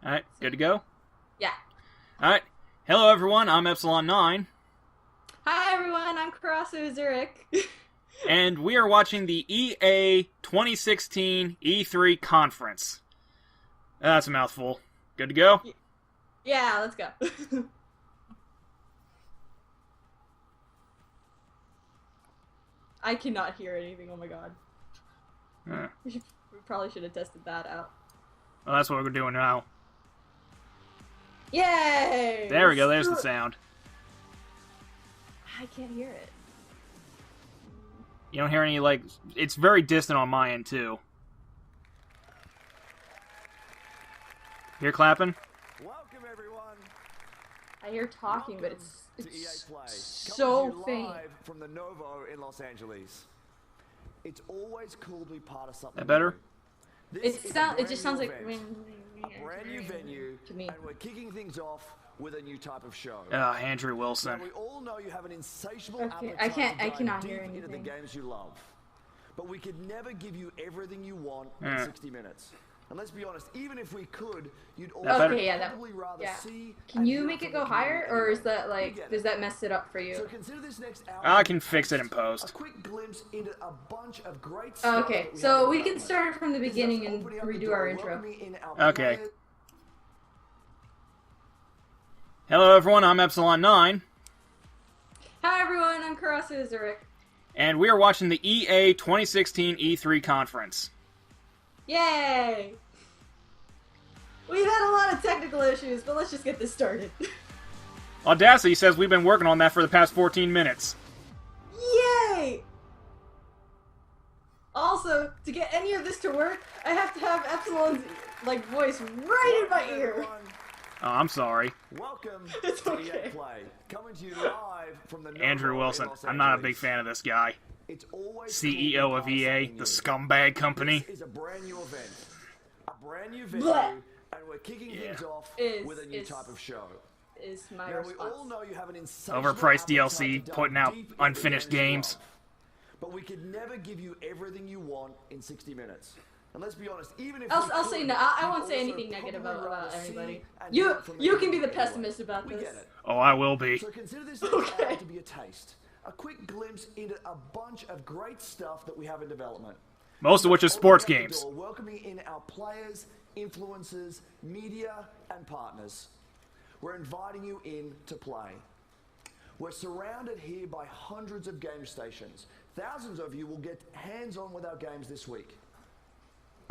Alright, good to go? Yeah. Alright. Hello everyone, I'm Epsilon9. Hi everyone, I'm Karasu Uzuric. And we are watching the EA 2016 E3 conference. That's a mouthful. Good to go? Yeah, let's go. I cannot hear anything, oh my god. We probably should have tested that out. Well, that's what we're doing now. Yay! There we go, there's the sound. I can't hear it. You don't hear any, like... It's very distant on my end, too. You're clapping? Welcome, everyone. I hear talking, but it's EA Play. so faint. Live from the Novo in Los Angeles. It's always cool to be part of something. That better? This It just sounds like a brand new venue, to me. and we're kicking things off with a new type of show. Andrew Wilson. Now, we all know you have an insatiable Okay, appetite I to cannot dive hear deep into the anything. games you love. But we could never give you everything you want in 60 minutes. And let's be honest, even if we could, you'd probably rather see. Can you make it go higher, or is that like, does that mess it up for So you? consider this next hour. I can fix it in post. A quick glimpse into a bunch of great stuff. Okay, that so have we can developed. start from the This is beginning us and opening up the redo door, our intro. welcoming in our Okay. players. Hello everyone, I'm Epsilon9. Hi everyone, I'm Karasu Uzuric. And we are watching the EA 2016 E3 conference. Yay! We've had a lot of technical issues, but let's just get this started. Audacity says we've been working on that for the past 14 minutes. Yay! Also, to get any of this to work, I have to have Epsilon's voice right in my ear. Everyone, Oh, I'm sorry. welcome It's to okay. EA Play, coming to you live from the Andrew Novo Wilson. in Los I'm not a Angeles. big fan of this guy. It's always CEO cool to of be part EA, something the new. scumbag company. This is a brand new event, a brand new venue, Blech. and we're kicking Yeah. things off with a new type of show. Is my Now, we all response. know you have an insatiable Overpriced appetite DLC, to dive putting out deep into the unfinished you games. love. But we could never give you everything you want in 60 minutes. And let's be honest, even if I'll say no. I won't say anything negative about anybody. You can be the pessimist about We this. get it. Oh, I will be. So consider this next hour to be a taste. A quick glimpse into a bunch of great stuff that we have in development. Most of which is sports Opening up the games. door, welcoming in our players, influencers, media, and partners. We're inviting you in to play. We're surrounded here by hundreds of game stations. Thousands of you will get hands-on with our games this week.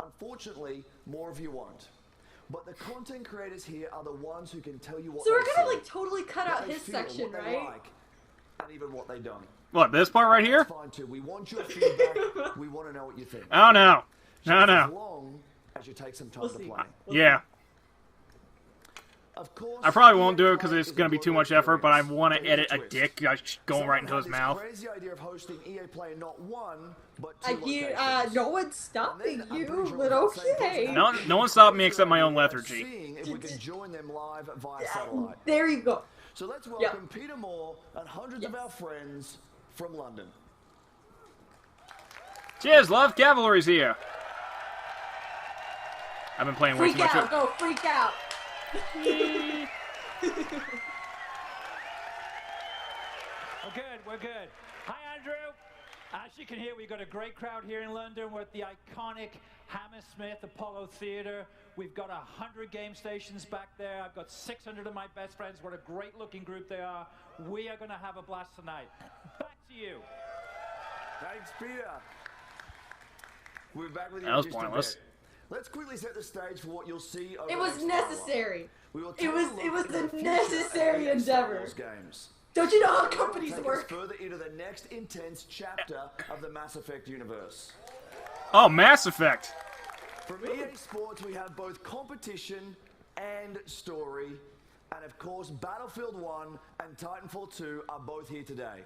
Unfortunately, more of you won't. But the content creators here are the ones who can tell you what So we're they gonna see, totally cut what out they his feel, section, what they right? like, and even what they don't. What, this part right here? That's fine too. We want your feedback. We want to know what you think. Oh, no. No, As no. long as you take some time We'll to see. play. Yeah. Of course, I probably won't EA do it because Play it's is going to be a too global much effort, but I experience. want to But here's edit a twist. dick going right into his Someone mouth. had this crazy idea of hosting EA Play in not one, but two You, locations. no one's And stopping then I'm you, pretty sure but it's the same okay. person. No one stopped me except my own lethargy. Seeing if we can join them live via satellite. There you go. So let's welcome Peter Moore and hundreds of our friends from London. Cheers, love. Cavalry's here. I've been playing way too Freak much. out, go freak out. We're good. Hi, Andrew. As you can hear, we've got a great crowd here in London. We're at the iconic Hammersmith Apollo Theatre. We've got 100 game stations back there. I've got 600 of my best friends. What a great-looking group they are. We are going to have a blast tonight. Back to you. Thanks, Peter. We're back with you That in was just a pointless. bit. Let's quickly set the stage for what you'll see over It the was next hour. necessary. We will It take was- a look it was at the a future necessary of Star endeavor. Wars games. Don't you know how It will companies take us work? further into the next intense chapter of the Mass Effect universe. Oh, Mass Effect. From EA Sports, we have both competition and story. And of course, Battlefield 1 and Titanfall 2 are both here today.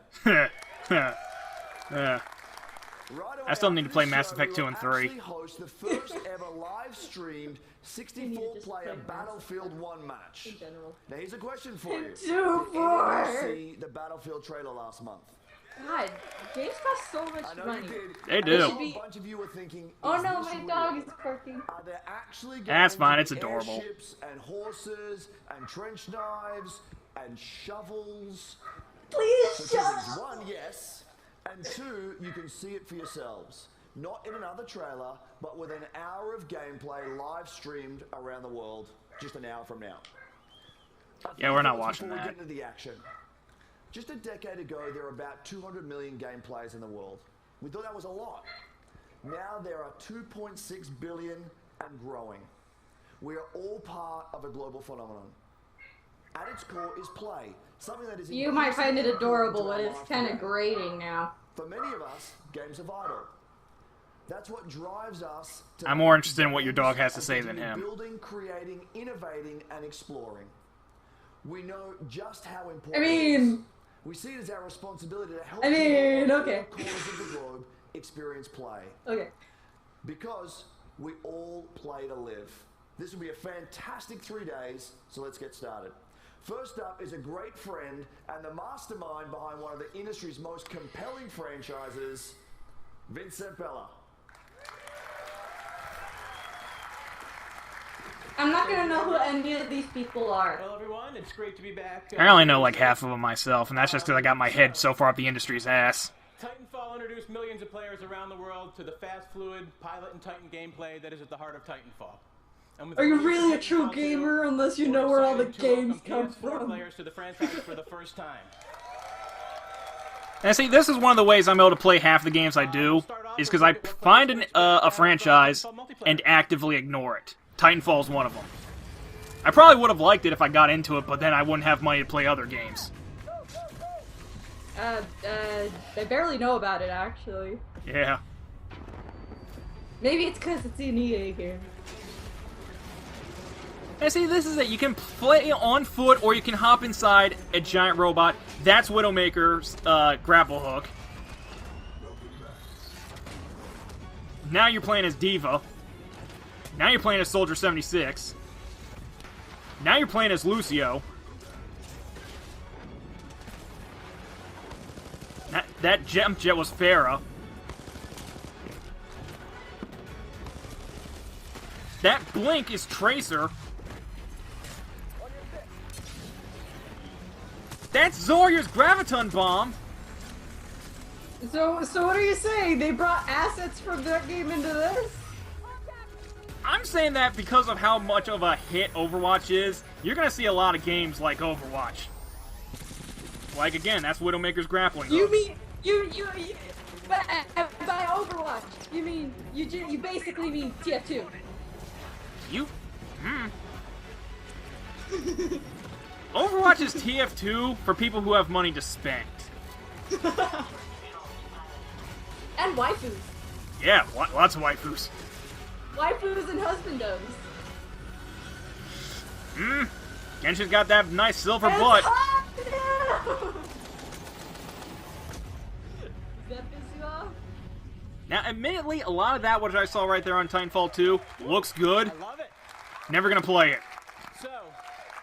Right away I still need after to play this Mass show, Effect we 2 will and 3. actually host the first ever live streamed 64-player Mass Battlefield 1 match. In general. Now here's a question for you. Two Did anyone for- see the Battlefield trailer last month? God, games cost so much I know money. you did. They I do. know Should be- a bunch of you were thinking, Oh is no, this my real? dog is barking. Are there actually going That's fine, to it's be adorable. airships and horses and trench knives and shovels? Please So two shut things. up. One, yes. And two, you can see it for yourselves. Not in another trailer, but with an hour of gameplay live streamed around the world just an hour from now. Yeah, we're not Before watching we that. get into the action. Just a decade ago, there were about 200 million game players in the world. We thought that was a lot. Now there are 2.6 billion and growing. We are all part of a global phenomenon. At its core is play, something that is You might find it adorable, but increasingly it's important to kind of our life today. grating now. For many of us, games are vital. That's what drives us to I'm more interested in what your dog has to and say than continue him. Building, creating, innovating, and exploring. We know just how important I it mean- is. We see it as our responsibility to help I mean, people in okay. all corners of the globe experience play. Okay. Because we all play to live. This will be a fantastic 3 days, so let's get started. First up is a great friend and the mastermind behind one of the industry's most compelling franchises, Vincent Bella. I'm not gonna know who any of these people are. Hello, everyone. It's great to be back. I only know like half of them myself, and that's just because I got my head so far up the industry's ass. Titanfall introduced millions of players around the world to the fast, fluid Pilot and Titan gameplay that is at the heart of Titanfall. And with Are the you release of really a Titanfall true 2, gamer unless you we're know where all the excited to games welcome come PS4 from? players to the franchise for the first time. And see, this is one of the ways I'm able to play half the games I do, is because I find a franchise and actively ignore it. Titanfall's one of them. I probably would have liked it if I got into it, but then I wouldn't have money to play other games. I barely know about it, actually. Yeah. Maybe it's because it's an EA game. And see, this is it. You can play on foot, or you can hop inside a giant robot. That's Widowmaker's grapple hook. Now you're playing as Diva. Now you're playing as Soldier 76. Now you're playing as Lucio. That jump jet was Farah. That blink is Tracer. That's Zarya's Graviton Bomb. So what are you saying? They brought assets from that game into this? I'm saying that because of how much of a hit Overwatch is, you're gonna see a lot of games like Overwatch. Like again, that's Widowmaker's grappling hook. You mean you by Overwatch? You mean you basically mean TF2? You? Overwatch is TF2 for people who have money to spend. And waifus. Yeah, lots of waifus. Waifus and husbandos. Genshin's got that nice silver And butt. hot now! Does that piss you off? Now, admittedly, a lot of that, what I saw right there on Titanfall 2, looks good. I love it. Never gonna play it. So,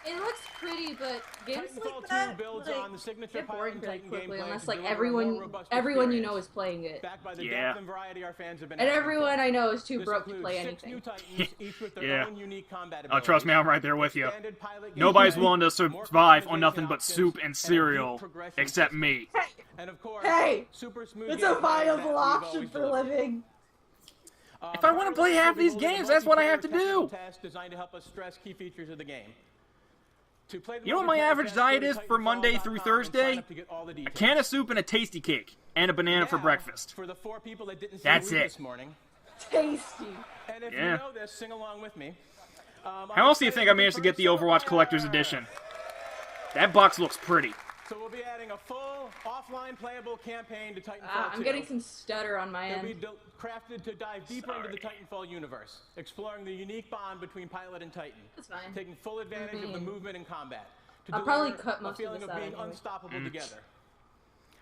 It looks pretty, but games Titanfall like 2 that builds like, on the signature get boring Pilot pretty and Titan quickly gameplay unless to like deliver a more everyone robust you know experience. is playing it. Backed by the Yeah. depth and variety our fans have been And asking everyone for. I know is too This broke to includes play 6 anything. new Titans, each with their Yeah. own unique combat Oh, abilities. trust me, I'm right there with you. Expanded pilot Nobody's gameplay, willing to more survive on customization nothing but options, soup and a deep cereal, progression except system. me. And of course, Hey! super smooth It's a gameplay that viable we've option always for delivered. living. If I wanna play half these games, that's what I have to do. Test designed to help us stress key features of the game. To play the You know what my multiplayer average test, diet go to is for Monday through Titanfall.com and sign Thursday? up to get all the A details. can of soup and a tasty cake. And a banana for Now, breakfast. For the 4 people that didn't see That's the read it. this morning, Tasty. and if Yeah. you know this, sing along with me. How else do you think I managed to get the Overwatch Collector's Edition? That box looks pretty. So we'll be adding a full offline playable campaign to Titanfall 2. I'm getting some stutter on my It'll be end. crafted to dive deeper into the Sorry. Titanfall universe, exploring the unique bond between Pilot and Titan. That's fine. Taking full advantage of the movement and combat. To I'll probably deliver cut a most of feeling this of out being anyway. unstoppable together.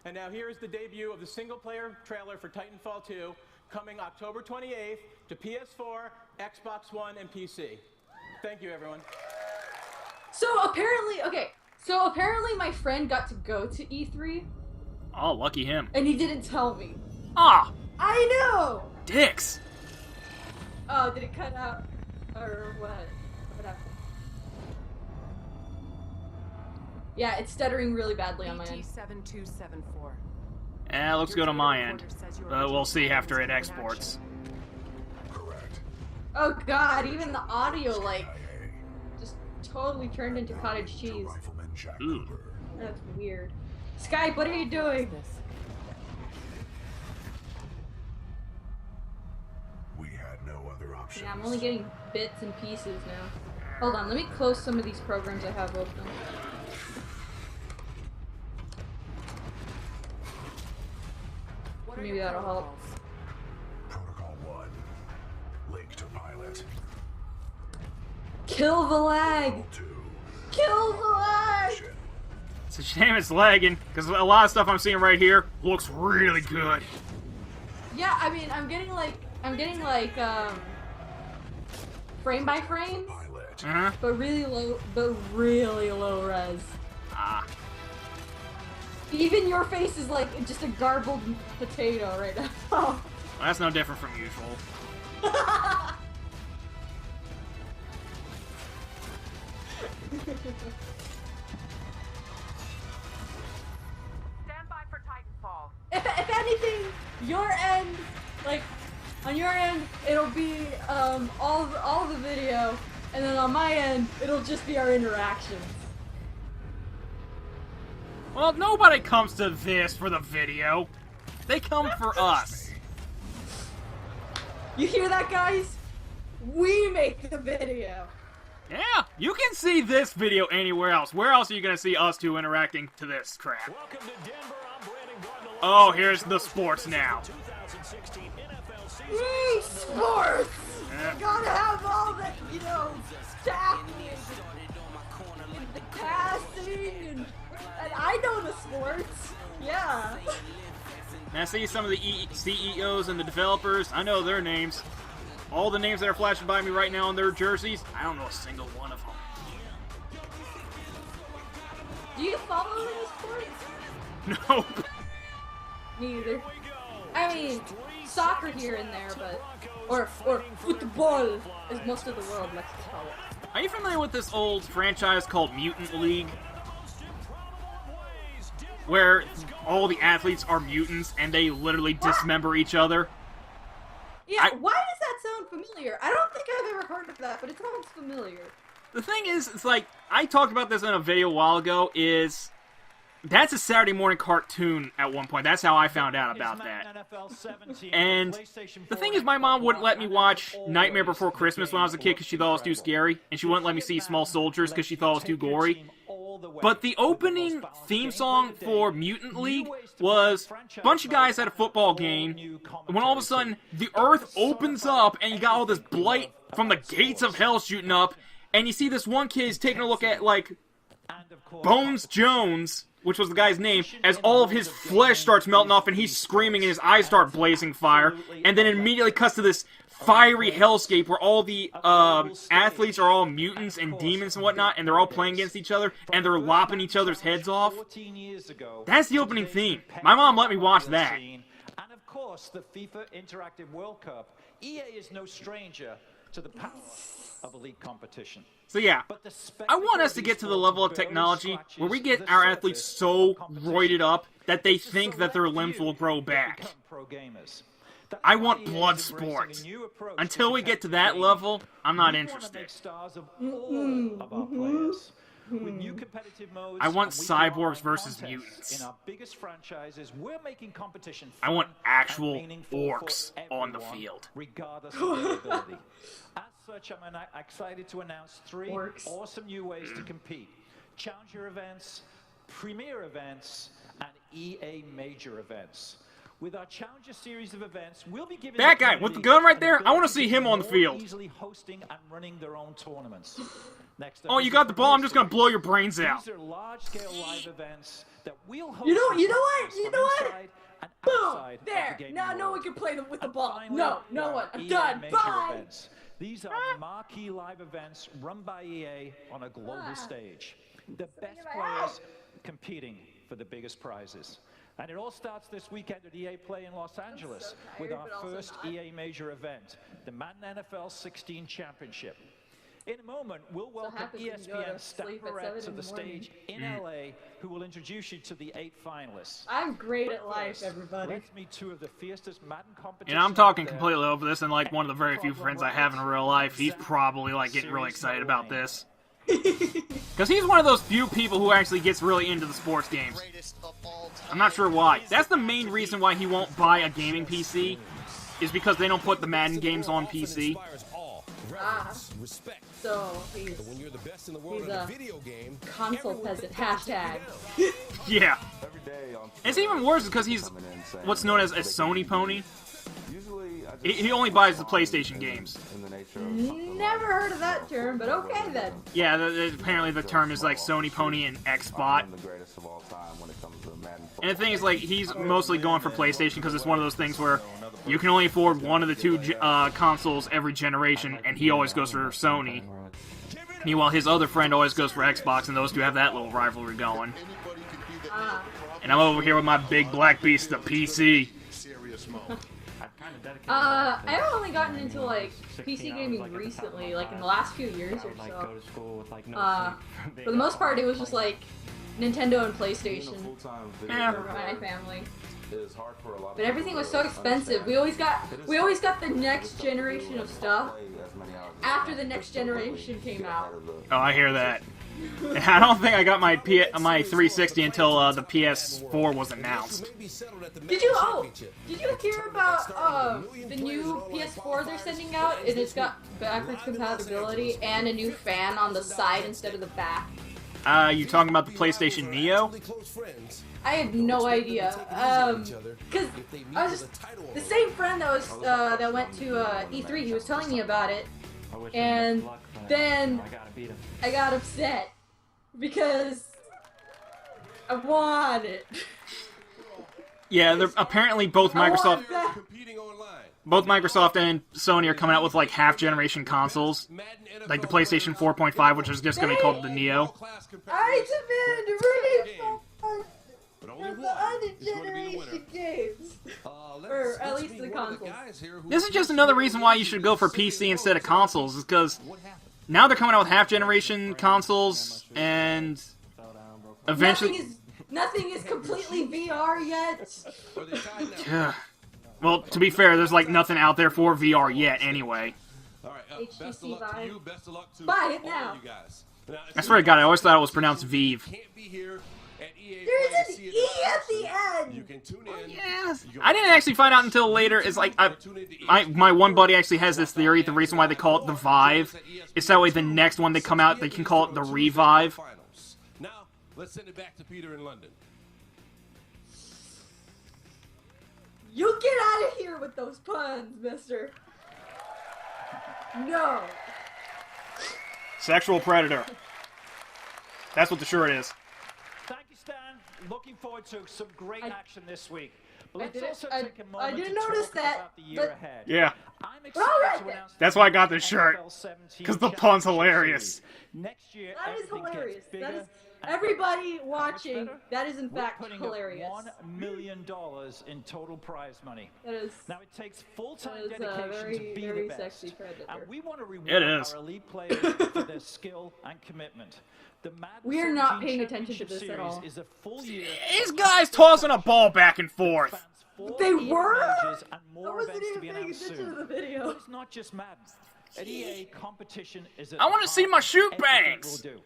And now here is the debut of the single-player trailer for Titanfall 2, coming October 28th to PS4, Xbox One, and PC. Thank you, everyone. So apparently my friend got to go to E3. Oh, lucky him. And he didn't tell me. Ah! I know! Dicks! Oh, did it cut out? Or what? What happened? Yeah, it's stuttering really badly on my end. 7274. Looks good on my end. We'll see after it exports. Oh god, even the audio, like, just totally turned into cottage cheese. Ooh. That's weird. Skype, what are you doing? We had no other options. Yeah, I'm only getting bits and pieces now. Hold on, let me close some of these programs I have open. Maybe that'll help. Protocol 1. Link to pilot. Kill the lag! 2. Kill the lag! It's a shame it's lagging, because a lot of stuff I'm seeing right here looks really good. Yeah, I mean, I'm getting like, frame by frame, Uh-huh. but really low res. Ah. Even your face is like just a garbled potato right now. Well, that's no different from usual. Stand by for Titanfall. If anything, your end, like, on your end, it'll be all the video, and then on my end, it'll just be our interactions. Well, nobody comes to this for the video. They come for us. You hear that, guys? We make the video. Yeah, you can see this video anywhere else. Where else are you going to see us two interacting to this crap? Oh, here's the sports now. Sports! Yeah. Gotta have all the, you know, tackling and the passing and I know the sports. Yeah. And I see some of the CEOs and the developers. I know their names. All the names that are flashing by me right now on their jerseys, I don't know a single one of them. Do you follow any sports? Nope. Neither. I mean, soccer here and there, but or football, as most of the world likes to call it. Are you familiar with this old franchise called Mutant League? Where all the athletes are mutants and they literally dismember each other? Yeah, why does that sound familiar? I don't think I've ever heard of that, but it sounds familiar. The thing is, it's like, I talked about this in a video a while ago, is that's a Saturday morning cartoon at one point. That's how I found out about that. And the thing is, my mom wouldn't let me watch Nightmare Before Christmas when I was a kid because she thought it was too scary. And she wouldn't let me see Small Soldiers because she thought it was too gory. But the opening theme song for Mutant League was a bunch of guys at a football game, and when all of a sudden the earth opens up and you got all this blight from the gates of hell shooting up, and you see this one kid's taking a look at, like, Bones Jones, which was the guy's name, as all of his flesh starts melting off and he's screaming and his eyes start blazing fire, and then it immediately cuts to this fiery hellscape where all the athletes are all mutants and demons and whatnot, and they're all playing against each other, and they're lopping each other's heads off. That's the opening theme. My mom let me watch that. And of course, the FIFA Interactive World Cup. EA is no stranger to the power of elite competition. So yeah, I want us to get to the level of technology where we get our athletes so roided up that they think that their limbs will grow back. I want blood sports. Until we get to that level, I'm not interested. I want cyborgs versus mutants. I want actual orcs on the field. Regardless of their ability. As such, I'm excited to announce 3 awesome new ways to compete. Challenger events, Premier events, and EA Major events. With our Challenger series of events, we'll be giving that guy with the gun right there, I want to see him on the field. Easily hosting and running their own tournaments. Next up, oh, you got the ball, I'm just going to blow your brains out. These are large-scale live events that we'll host. You know what? Boom! There! The Now no one can play them with the ball. Finally, No one. I'm EA done. Major Bye! Events. These are marquee live events run by EA on a global stage. The best players competing for the biggest prizes. And it all starts this weekend at EA Play in Los Angeles with our but also first not. EA major event, the Madden NFL 16 Championship. In a moment, we'll welcome happens when you go to ESPN staff sleep at Barrett 7 to in the the morning. stage in LA, who will introduce you to the 8 finalists. I'm great at life, everybody. Let's meet two of the fiercest Madden competition. And I'm talking out there. completely over this, and like one of the very few friends I have in real life, he's probably like getting really excited about this. Because he's one of those few people who actually gets really into the sports games. I'm not sure why. That's the main reason why he won't buy a gaming PC, is because they don't put the Madden games on PC. So he's a console peasant. Hashtag. Yeah. It's even worse because he's what's known as a Sony pony. He only buys the PlayStation games. Never heard of that term, but okay then. Yeah, apparently the term is like Sony pony and Xbot. And the thing is, like, he's mostly going for PlayStation because it's one of those things where you can only afford one of the two consoles every generation, and he always goes for Sony. Meanwhile, his other friend always goes for Xbox, and those two have that little rivalry going. And I'm over here with my big black beast, the PC. I've only gotten into like PC gaming recently, like in the last few years or so. For the most part, it was just like Nintendo and PlayStation for my family. But everything was so expensive. We always got the next generation of stuff after the next generation came out. Oh, I hear that. I don't think I got my 360 until the PS4 was announced. Did you hear about the new PS4 they're sending out? And it's got backwards compatibility and a new fan on the side instead of the back. You talking about the PlayStation Neo? I had no idea. Cause I was just the same friend that went to E3. He was telling me about it, and then I got upset because I want it. Yeah, they're apparently both Microsoft and Sony are coming out with like half-generation consoles, like the PlayStation 4.5, which is just going to be called the Neo. I demand a refund for the other generation games, or at least the consoles. This is just another reason why you should go for PC instead of consoles, is because now they're coming out with half-generation consoles, and eventually... Nothing is completely VR yet. Well, to be fair, there's like nothing out there for VR yet anyway. HTC Vive. Buy it now. I swear to God, I always thought it was pronounced Vive. There's an E at the end! Yeah. I didn't actually find out until later. It's like, my one buddy actually has this theory. The reason why they call it the Vive is that way the next one they come out, they can call it the Revive. Now, let's send it back to Peter in London. You get out of here with those puns, mister. No. Sexual predator. That's what the shirt is. Thank you, Stan. Looking forward to some great action this week. But I let's didn't- also take a moment I didn't to notice talk that, about the year but- ahead. Yeah. I'm All excited right, to then. announce That's why I got this shirt. NFL 17 Because the pun's Championship hilarious. Series. Next year, That is everything hilarious. gets bigger That is and everybody better. watching. Better? That is in We're fact putting hilarious. up $1 million in total prize money. That is. Now it takes full-time That is, dedication very, to be very the best. sexy predator. And we want to reward It is. our elite players for their skill and commitment. The Madden We are not 17 paying attention to Championship this at Series all. is a full year These guys tossing a ball back and forth. spans 4 They EA were? majors and I more wasn't events to even be paying announced attention to soon. the video. But it's not just Madden. At EA, competition is at I want to the see heart my of shoot everything bangs. we'll do.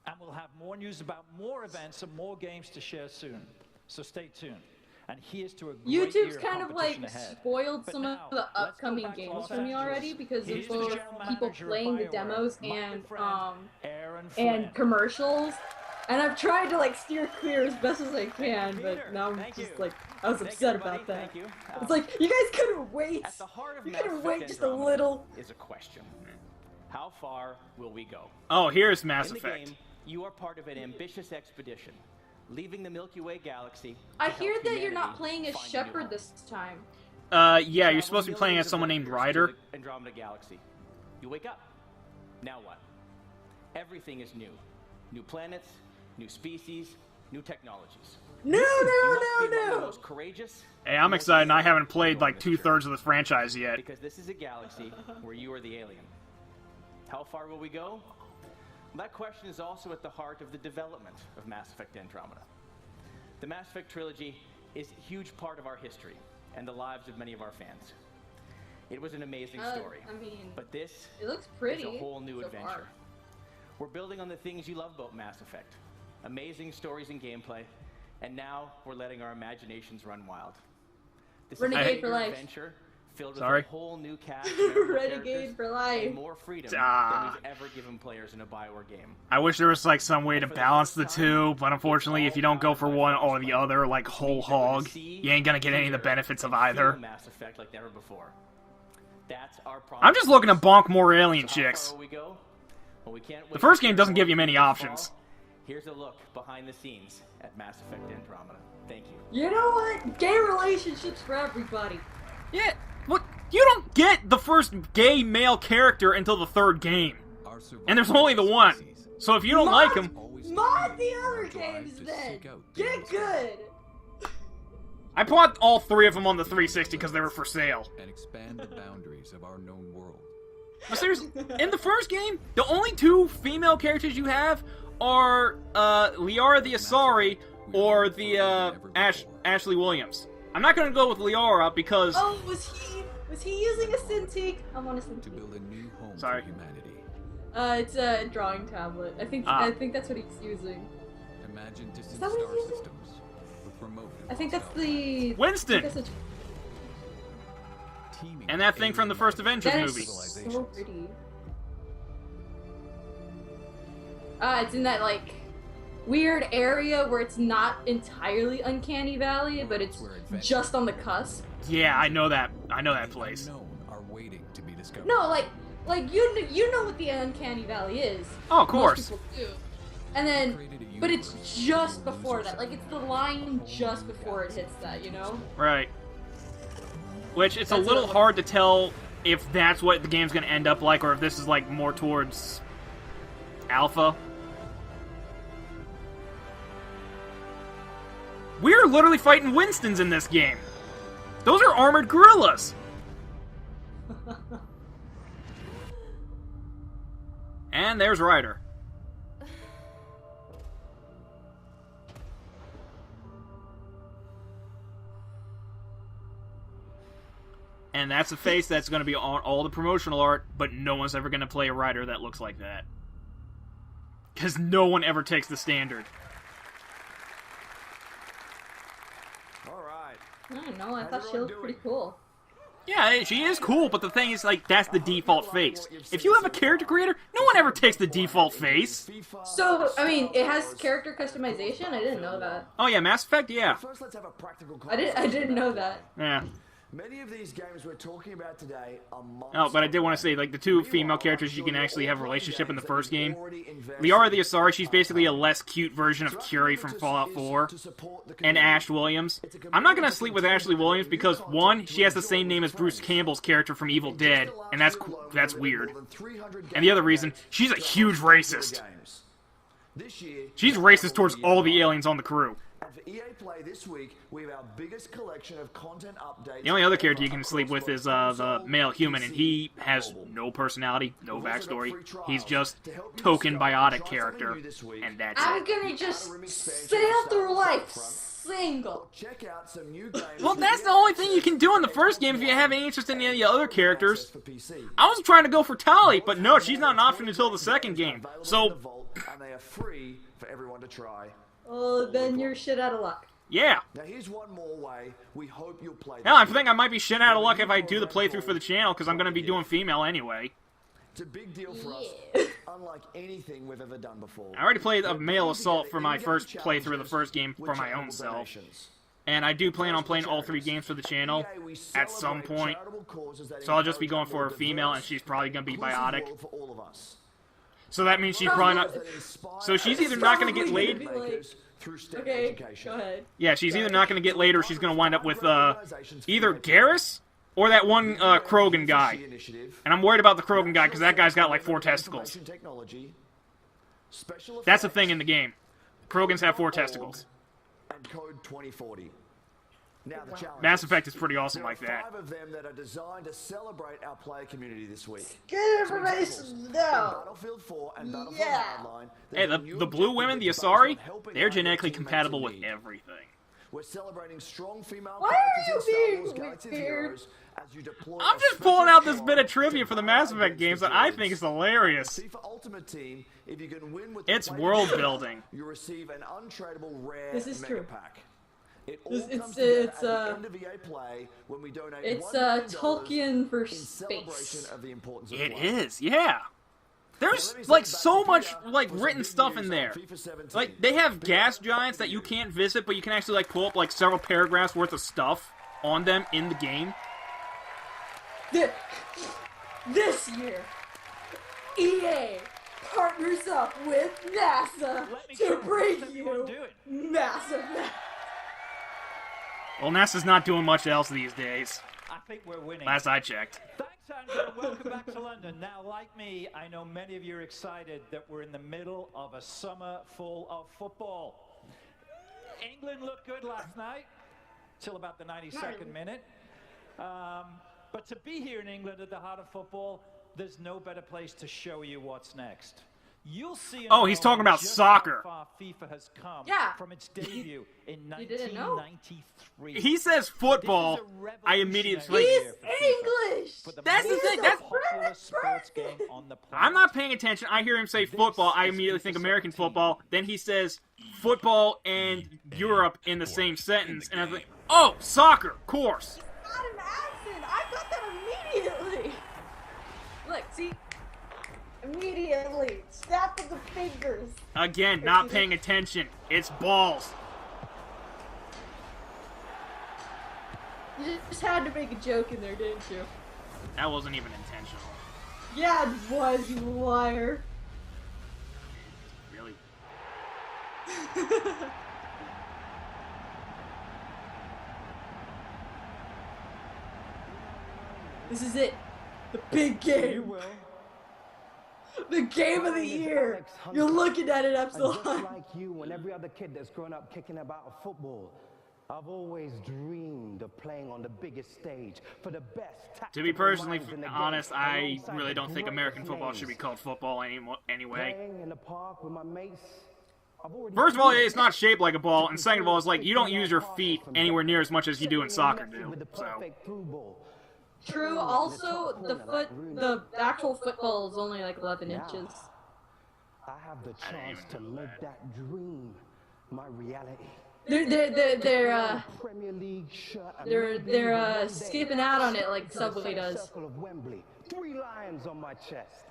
And we'll have more news about more events and more games to share soon. So stay tuned. And here's to a great year YouTube's of kind of like competition ahead. spoiled But some now, of the let's go upcoming back to games Los for me Angeles. already because Here's of the both general people manager of playing the BioWare, demos my and good friend, Aaron and Flynn. commercials. And I've tried to like steer clear as best as I can, Peter, but now I'm thank just you. like I was Thank upset you, buddy. about that. Thank you. It's like you guys couldn't wait. At the heart of You Mass couldn't Effect wait just a Andromeda little. is a question. How far will we go? Oh, here's Mass In the Effect. game, you are part of an ambitious expedition, leaving the Milky Way galaxy. I to help hear that you're not humanity playing as find a new Shepard home. this time. Yeah, you're Travel supposed to be playing as millions of someone named light years Ryder. to the Andromeda galaxy. You wake up. Now what? Everything is new. New planets, new species, new technologies. No, You no, must be no, among the no. most courageous. Hey, I'm excited, and I haven't played like 2/3 of the franchise yet. Because this is a galaxy where you are the alien. How far will we go? That question is also at the heart of the development of Mass Effect Andromeda. The Mass Effect trilogy is a huge part of our history and the lives of many of our fans. It was an amazing story. I mean, but this it looks pretty. is a whole new so adventure. far. We're building on the things you love about Mass Effect. Amazing stories and gameplay. And now we're letting our imaginations run wild. This Renegade is a for bigger life. adventure filled with Sorry? a whole new cast of memorable Renegade characters for life. and more freedom than we've ever given players in a Bioware game. I wish there was like some way to balance the two, but unfortunately, if you don't go for one or the other, like whole hog, you ain't gonna get any of the benefits of either. Mass Effect like never before. That's our I'm just looking to bonk more alien So how chicks. far will we go? Well, we can't The wait first to game hear doesn't more give you many this options. fall. Here's a look behind the scenes at Mass Effect Andromeda. Thank you. You know what? Gay relationships for everybody. Yeah, what? You don't get the first gay male character until the third game. And there's only the one. So if you don't like him... Mod the other games then. Get good. I bought all three of them on the 360 because they were for sale. And expand the boundaries of our known world. But seriously, in the first game, the only two female characters you have are Liara the Asari or the Ashley Williams. I'm not gonna go with Liara because... Oh, was he using a Cintiq? I want a Cintiq. To build a new home Sorry. for humanity. It's a drawing tablet. I think that's what he's using. Imagine distant that what star he's using? systems with remote. I think that's the Winston! I think that's Teaming And that thing from the first Avengers that movie. is so pretty. It's in that like weird area where it's not entirely Uncanny Valley, but it's just on the cusp. Yeah, I know that. I know that place. Unknown are waiting to be discovered. No, like you know what the Uncanny Valley is. Oh, of course. Most people do. And then, but it's just before that. Like it's the line just before it hits that. You know? Right. Which, it's a That's little what- hard to tell if that's what the game's gonna end up like, or if this is, like, more towards alpha. We're literally fighting Winstons in this game. Those are armored gorillas. And there's Ryder. And that's a face that's going to be on all the promotional art, but no one's ever going to play a Ryder that looks like that. Because no one ever takes the standard. Alright. I don't know. I thought she looked pretty cool. Yeah, she is cool, but the thing is, like, that's the default face. If you have a character creator, no one ever takes the default face. So, I mean, it has character customization. I didn't know that. Oh yeah, Mass Effect, yeah. First, let's have a practical I didn't know that. Yeah. Many of these games we're talking about today are months. Oh, but I did want to say, like, the two female characters you can actually have a relationship in the first game. Liara the Asari, she's basically a less cute version of Curie from Fallout 4. And Ash Williams. I'm not going to sleep with Ashley Williams because, one, she has the same name as Bruce Campbell's character from Evil Dead, and that's weird. And the other reason, she's a huge racist. She's racist towards all the aliens on the crew. And for EA Play this week, we have our biggest collection of content updates. The only other character you can sleep with is the male human, and he has no personality, no backstory. He's just token biotic character, and that's I'm it. gonna just sail through life single. Check out some new games. Well, that's the only thing you can do in the first game if you have any interest in any of the other characters. For PC. I was trying to go for Tali, but no, she's not an option until the second game. So, And they are free for everyone to try. Oh, then you're shit out of luck. yeah. Now here's one more way we hope you'll play. Hell, I think I might be shit out of luck if I do the playthrough for the channel, because I'm going to be doing female anyway. It's a big deal for us, unlike anything we've ever done before. I already played a male assault for my first playthrough of the first game for my own self. And I do plan on playing all three games for the channel at some point. So I'll just be going for a female, and she's probably going to be biotic. So that means she's probably not... So she's either not going to get laid... Okay, go ahead. Yeah, she's either not going to get laid or she's going to wind up with either Garrus or that one Krogan guy. And I'm worried about the Krogan guy because that guy's got like 4 testicles. That's a thing in the game. Krogans have 4 testicles. And code 2040. Now the challenge. Mass Effect is pretty awesome There are like that. 5 of them that are designed to celebrate our player community this week. Get information now. Battlefield 4 and Battlefield Yeah. Hardline. Hey, the blue women, the Asari, they're genetically compatible with everything. We're celebrating strong female Why are characters in you Star being Wars Galaxy of weird? Heroes as you deploy I'm a just special pulling out this squad bit of trivia to for the fight Mass Effect against games the that I droids. think is hilarious. FIFA Ultimate Team, if you can win with It's the player world together, building. You receive an untradeable rare This is mega true. pack. It all This- comes together it's, at the end of EA Play when we donate It's $1 million Tolkien for in celebration space. of the importance of It play. is, yeah. There's Now, let me like send it so back to much Peter like for some written big stuff news in on there. FIFA 17. Like they have Peter, gas what giants do that you do? can't visit, but you can actually like pull up like several paragraphs worth of stuff on them in the game. This year, EA partners up with NASA Let me to show bring what's everyone you doing. Mass Effect. Well, NASA's not doing much else these days. I think we're winning. Last I checked. Thanks, Andrew. Welcome back to London. Now, like me, I know many of you are excited that we're in the middle of a summer full of football. England looked good last night, till about the 92nd minute. But to be here in England at the heart of football, there's no better place to show you what's next. You'll see. in a Oh, he's talking moment about just soccer. How far FIFA has come Yeah. from its debut in You didn't know? 1993. He says football. I immediately He's like, English. That's the thing. That's popular sports game on the planet. I'm not paying attention. I hear him say football. I immediately think American football. Then he says football and Europe in the same sentence, and I think, oh, soccer, course. Not an accent. I got that immediately. Look, see. Immediately. Snap of the fingers. Again, not paying attention. It's balls. You just had to make a joke in there, didn't you? That wasn't even intentional. Yeah, it was, you liar. Really. This is it. The big game. The game of the year. You're looking at it, And just Epsilon. like you and every other kid that's grown up kicking about football, I've always dreamed of playing on the biggest stage for the best. To be tactical personally minds in the game, honest, I alongside really the don't think American greatest football should be names. called football anyway. Playing in the park with my mates. I've already First of all, proven it's not shaped like a ball, and second of all, it's like you don't use your feet anywhere near as much as you do in soccer do. with the So perfect through ball. True, also, the actual football is only like 11 inches. I have the chance to make that dream my reality. They're Premier League shirt and they're maybe even one day skipping out on it like to the Subway center does. circle of Wembley. 3 lions on my chest.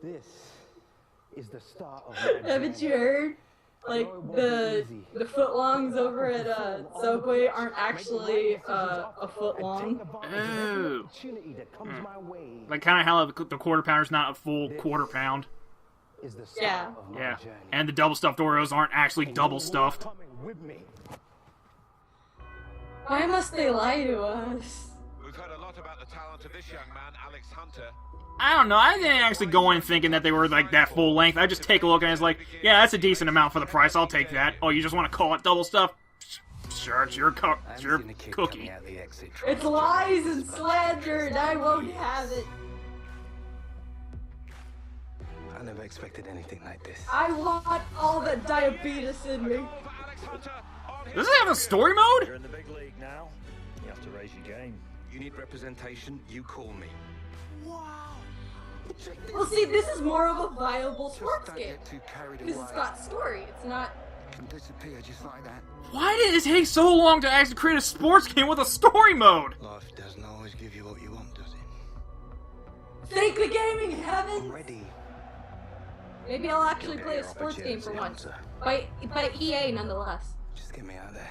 This is the start of my Haven't you journey. heard? Like the footlongs over at Subway aren't actually a foot long. Ooh. Opportunity that comes my way like kind of how the quarter pounder's not a full quarter pound. is the start Yeah. of my Yeah, journey. and the double stuffed Oreos aren't actually double stuffed. Coming with me. Why must they lie to us? We've heard a lot about the talent of this young man, Alex Hunter. I don't know. I didn't actually go in thinking that they were like that full length. I just take a look and it's like, yeah, that's a decent amount for the price. I'll take that. Oh, you just want to call it double stuff? Sure, it's your cookie. It's lies and slander, and I won't have it. I never expected anything like this. I want all the diabetes in me. Does it have a story mode? You're in the big league now. You have to raise your game. You need representation, you call me. Well, see, this is more of a viable sports game because it's got story. It's not. Can disappear just like that. Why did it take so long to actually create a sports game with a story mode? Life doesn't always give you what you want, does it? Thank the gaming heavens. Ready. Maybe I'll actually play a sports game for once. By EA, nonetheless. Just get me out of there.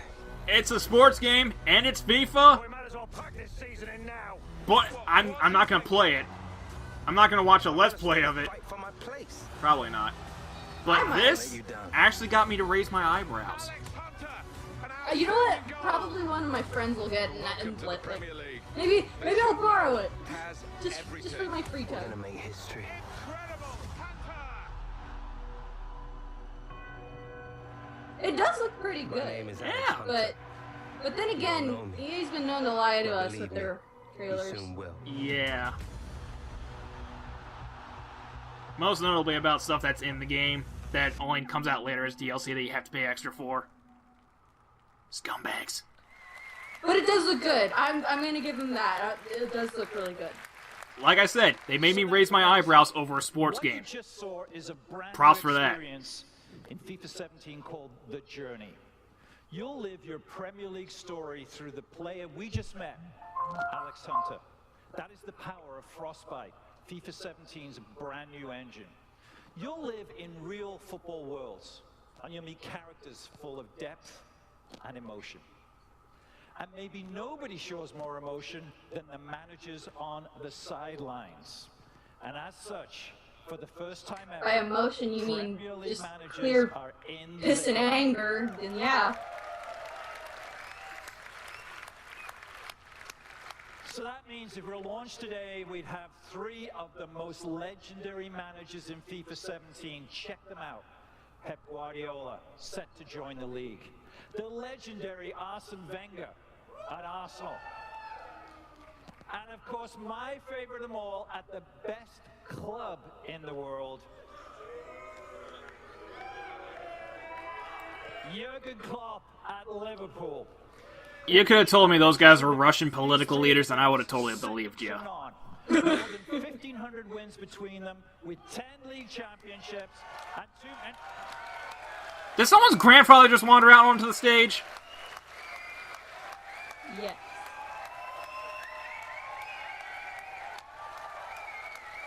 It's a sports game and it's FIFA, We might as well pack this season in now. but I'm not gonna play it. I'm not gonna watch a let's play of it. Fight for my place. Probably not. But this actually got me to raise my eyebrows. You know what? Probably one of my friends will get and let me. Maybe I'll borrow it. Just for my free time. Make history. It does look pretty good. Yeah. But then again, EA's been known to lie to us with their trailers. Yeah. Most notably about stuff that's in the game that only comes out later as DLC that you have to pay extra for. Scumbags. But it does look good. I'm gonna give them that. It does look really good. Like I said, they made me raise my eyebrows over a sports game. What you just saw is a brand Props new for that. experience in FIFA 17 called The Journey. You'll live your Premier League story through the player we just met, Alex Hunter. That is the power of Frostbite, FIFA 17's brand new engine. You'll live in real football worlds, and you'll meet characters full of depth and emotion. And maybe nobody shows more emotion than the managers on the sidelines. And as such, for the first time ever, By emotion, you mean Premier League just managers clear are in piss the and anger, then yeah. So that means if we're launched today, we'd have 3 of the most legendary managers in FIFA 17. Check them out. Pep Guardiola, set to join the league. The legendary Arsene Wenger at Arsenal. And of course, my favorite of them all, at the best club in the world, Jurgen Klopp at Liverpool. You could have told me those guys were Russian political leaders, and I would have totally believed you. More than 1,500 wins between them, with 10 league championships and 2. Did someone's grandfather just wander out onto the stage? Yes.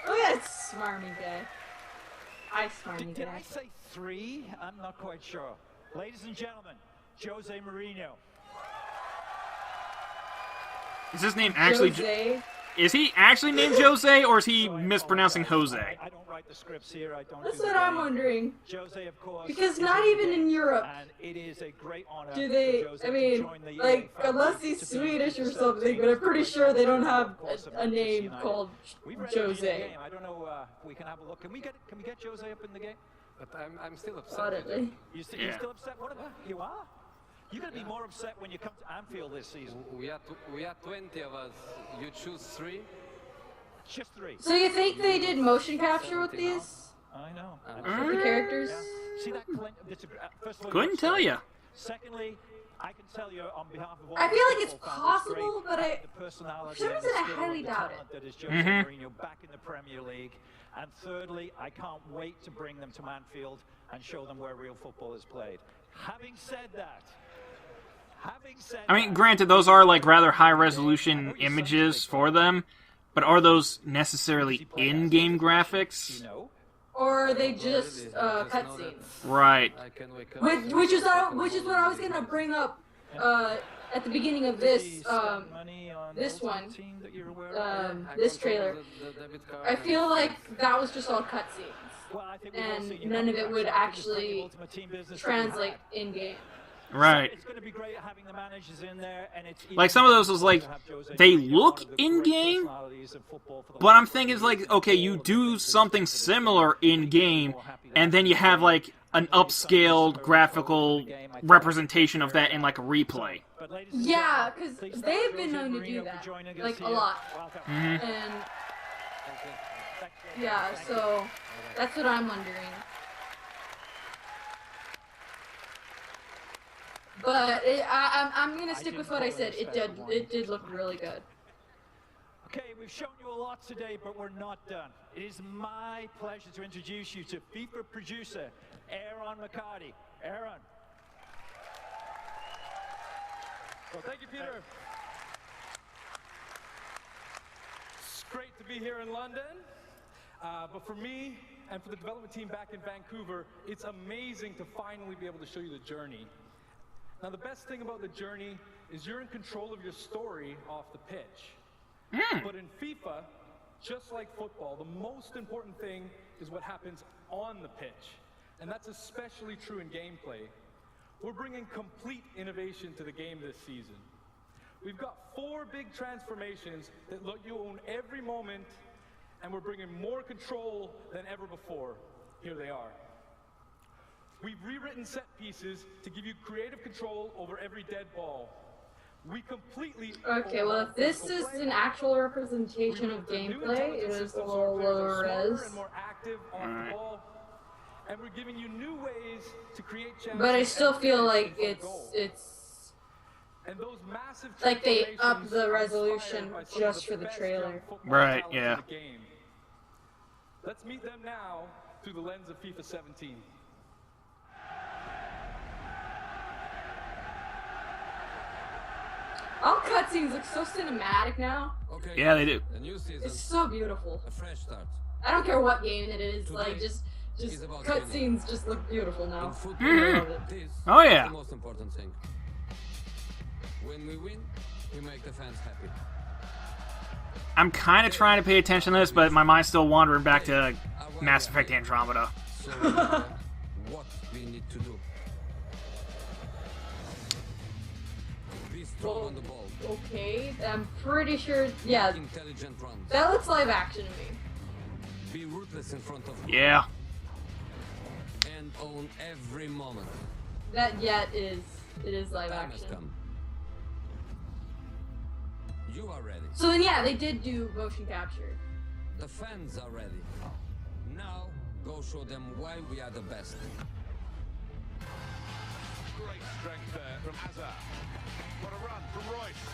Look at that smarmy guy. Did I say 3? I'm not quite sure. Ladies and gentlemen, Jose Mourinho. Is his name actually... Jose? Is he actually named Jose, or is he mispronouncing Jose? I don't write the scripts here. I don't. That's what I'm wondering. Jose, of course. Because not even in Europe And it is a great honor do they, for Jose I to mean, join the like, EA unless family, he's to be Swedish or FIFA something, but I'm pretty sure they don't have a name United. called We've read it in the Jose. game. I don't know. We can have a look. Can we get Jose up in the game? But I'm still upset. Audibly. You're Yeah. still upset? What about you are? You're going to be more upset when you come to Anfield this season. We are 20 of us. You choose 3. Just 3. So you think they did motion capture with these? I know. With the characters? Yeah. See that, Clint? First of all, Couldn't tell you. Secondly, I can tell you on behalf of all I feel like it's football fans, possible, great but I, the personality for some and the reason I skill highly and the doubt talent it. that is Jose Mourinho back in the Premier League. And thirdly, I can't wait to bring them to Anfield and show them where real football is played. Having said that, I mean, granted, those are like rather high-resolution images for them, but are those necessarily in-game graphics? Or are they just cutscenes? Right. Which is what I was gonna bring up at the beginning of this this one, this trailer. I feel like that was just all cutscenes, and none of it would actually translate in game. Right. It's going to be great having the managers in there, and it's Like, some of those was like, they look in-game, but I'm thinking it's like, okay, you do something similar in-game, and then you have like an upscaled graphical representation of that in like a replay. Yeah, because they've been known to do that, like a lot. Mhm. And yeah, so that's what I'm wondering. But I'm gonna stick with what I said. It did look really good. Okay, we've shown you a lot today, but we're not done. It is my pleasure to introduce you to FIFA producer Aaron McCarty. Aaron. Well, thank you, Peter. It's great to be here in London. But for me and for the development team back in Vancouver, it's amazing to finally be able to show you the journey. Now, the best thing about the journey is you're in control of your story off the pitch. But in FIFA, just like football, the most important thing is what happens on the pitch. And that's especially true in gameplay. We're bringing complete innovation to the game this season. We've got 4 big transformations that let you own every moment, and we're bringing more control than ever before. Here they are. We've rewritten set pieces to give you creative control over every dead ball. We completely. Okay, well, if this is an actual representation of gameplay, it is a little lower res. And more active off the ball. And we're giving you new ways to create chances. But I still feel like it's and those massive like they up the resolution just for the trailer. Right, yeah. Let's meet them now through the lens of FIFA 17. All cutscenes look so cinematic now. Okay. Yeah, they do. A new season. It's so beautiful. A fresh start. I don't care what game it is, like Today just is about cutscenes just look beautiful now. In football, I love it. this Oh, is yeah. the most important thing. When we win, we make the fans happy. I'm kind of trying to pay attention to this, but my mind's still wandering back to Mass Effect Andromeda. So what we need to do. Be strong on the ball. Okay, I'm pretty sure, yeah, Intelligent runs. that looks live action to me. Be ruthless in front of Yeah. and own every moment. That yet is, it is live Time has action. come. You are ready. So then yeah, they did do motion capture. The fans are ready. Now, go show them why we are the best. Great strength there from Hazard. What a run from Royce.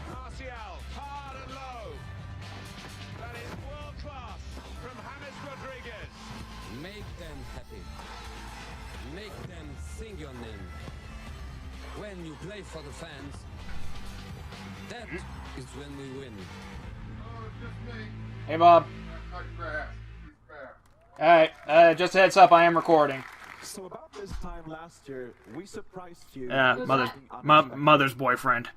Martial, hard and low. That is world class from James Rodriguez. Make them happy. Make them sing your name. When you play for the fans, that is when we win. Hey, Bob. Alright, just a heads up, I am recording. So about this time last year, we surprised you. Mother's boyfriend.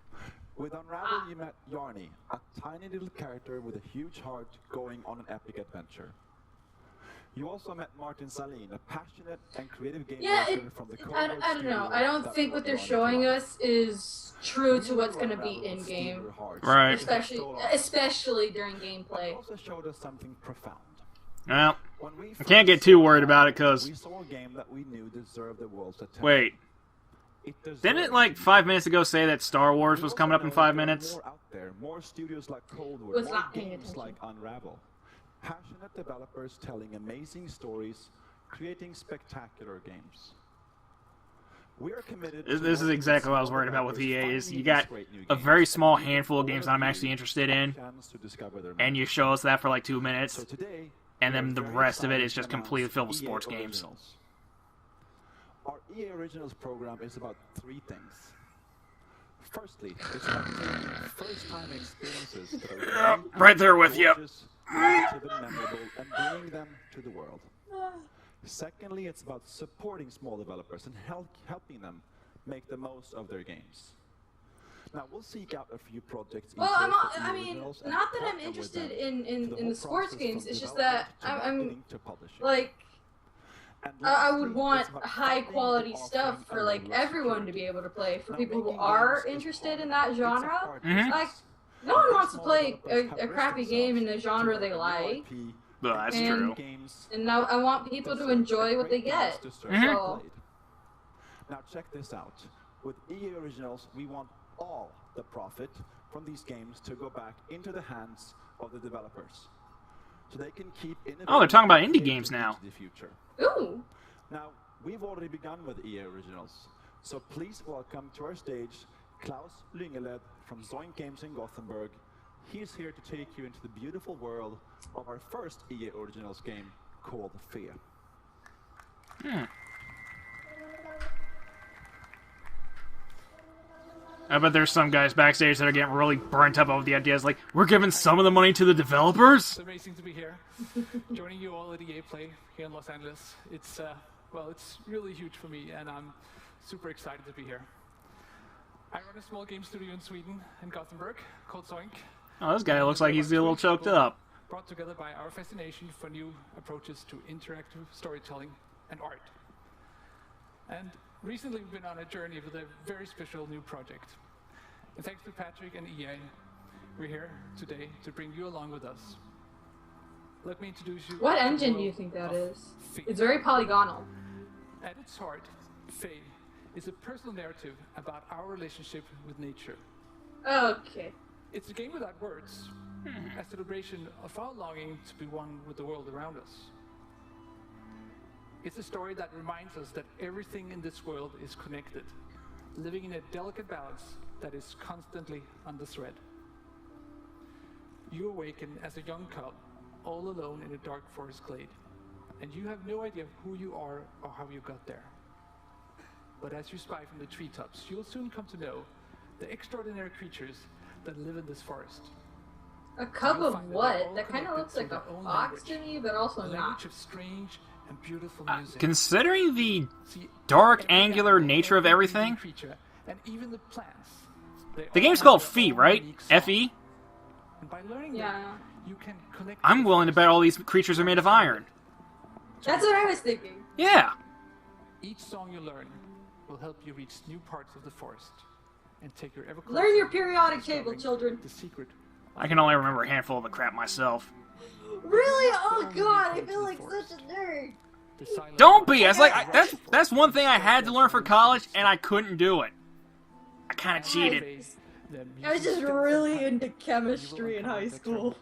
With Unravel, you met Yarny, a tiny little character with a huge heart going on an epic adventure. You also met Martin Salin, a passionate and creative game maker from the I don't know. I don't think what they're showing us is true to what's going to be in game. Right. Especially during gameplay. Also showed us something profound. Well, I can't get too worried about it because. We saw a game that we knew deserved the world's attention. Wait. Didn't it like 5 minutes ago say that Star Wars was coming up in 5 minutes? More out there, more studios like Cold War, Was more not paying games attention. like Unravel. Passionate developers telling amazing stories, creating spectacular games. We are committed. This is exactly what I was worried about with EA. Is you got a very small handful of games that I'm actually interested in, and you show us that for like 2 minutes, and then the rest of it is just completely filled with sports games. Our EA Originals program is about 3 things. Firstly, it's about taking first-time experiences that are Right there with you. creative and memorable and bringing them to the world. Secondly, it's about supporting small developers and helping them make the most of their games. Now, we'll seek out a few projects. Well, I mean, not that I'm interested in the sports games. It's just that I'm like, I would want high quality stuff for like everyone to be able to play. For people who are interested in that genre, like no one wants to play a crappy game in a genre they like. Well, that's true. And now I want people to enjoy what they get. So. Now check this out. With EA Originals, we want all the profit from these games to go back into the hands of the developers, so they can keep innovating. Oh, they're talking about indie games now. The future. Ooh. Now we've already begun with EA Originals, so please welcome to our stage Klaus Lyngeled from Zoink Games in Gothenburg. He's here to take you into the beautiful world of our first EA Originals game called Fear. I bet there's some guys backstage that are getting really burnt up over the ideas, like, we're giving some of the money to the developers? It's amazing to be here, joining you all at EA Play here in Los Angeles. It's, well, it's really huge for me, and I'm super excited to be here. I run a small game studio in Sweden, in Gothenburg, called Zoink. Oh, this guy looks like he's a little choked up. Brought together by our fascination for new approaches to interactive storytelling and art. And recently we've been on a journey with a very special new project. And thanks to Patrick and EA, we're here today to bring you along with us. Let me introduce you. What engine do you think that is? It's very polygonal. At its heart, Fae is a personal narrative about our relationship with nature. Okay. It's a game without words, a celebration of our longing to be one with the world around us. It's a story that reminds us that everything in this world is connected, living in a delicate balance that is constantly on the thread. You awaken as a young cub, all alone in a dark forest glade, and you have no idea who you are or how you got there. But as you spy from the treetops, you'll soon come to know the extraordinary creatures that live in this forest. A cub of what? That kind of looks like a fox to me, but also not. Of strange and beautiful music. Considering the dark, angular nature of everything, and even the plants. The game's called Fe, right? F-E? And by learning that, you can connect. I'm willing to bet all these creatures are made of iron. That's what I was thinking. Yeah. Each song you learn will help you reach new parts of the forest and take your ever closer. Learn your periodic table, children. The secret. I can only remember a handful of the crap myself. Really? Oh god, I feel like such a nerd. Don't be! That's one thing I had to learn for college, and I couldn't do it. I kind of cheated. I was just really into chemistry in high school.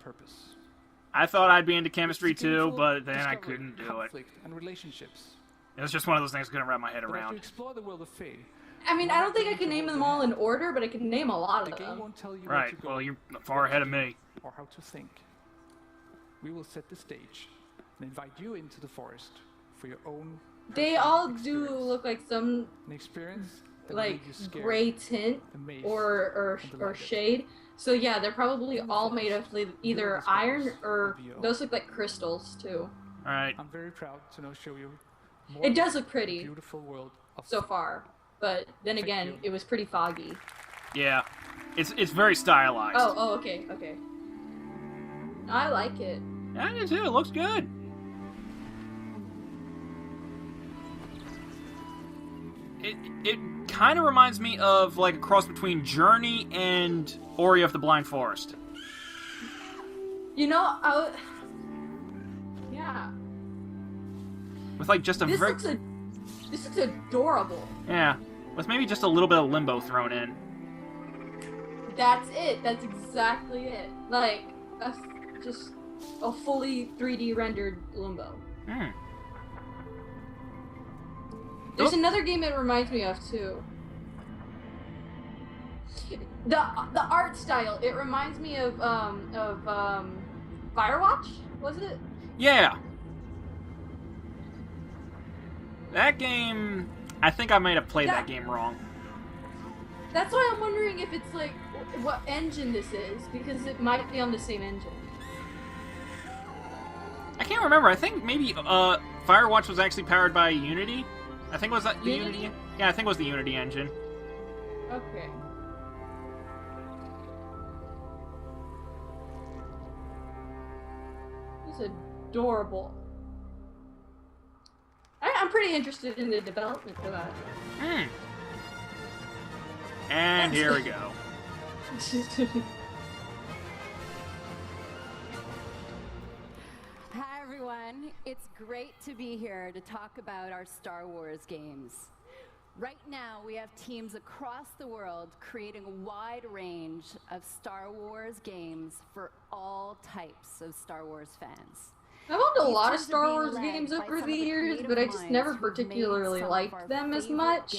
I thought I'd be into chemistry too, but then I couldn't do it. And relationships. It was just one of those things I couldn't wrap my head around. Explore the world of Fae. I mean, I don't think I can name them all in order, but I can name a lot of them. Right, well, you're far ahead of me. Or how to think. We will set the stage and invite you into the forest for your own. They all do look like some an experience like gray tint or shade. So yeah, they're probably all made of either iron or those look like crystals too. All right. I'm very proud to now show you. It does look pretty. Beautiful world so far, but then again, it was pretty foggy. Yeah, it's very stylized. Oh, okay. I like it. Yeah, I do too. It looks good. It kind of reminds me of like a cross between Journey and Ori of the Blind Forest. You know, yeah. With like just a this looks adorable. Yeah, with maybe just a little bit of limbo thrown in. That's it. That's exactly it. Like just a fully 3D rendered limbo. There's another game it reminds me of too. The art style, it reminds me of Firewatch, was it? Yeah. That game, I think I might have played that game wrong. That's why I'm wondering if it's like what engine this is, because it might be on the same engine. I can't remember. I think maybe Firewatch was actually powered by Unity. I think was that the Unity? Yeah, I think it was the Unity engine. Okay. It's adorable. I'm pretty interested in the development for that. And here we go. Hi everyone, it's great to be here to talk about our Star Wars games. Right now we have teams across the world creating a wide range of Star Wars games for all types of Star Wars fans. I've owned a lot of Star Wars games over the years, but I just never particularly liked them as much.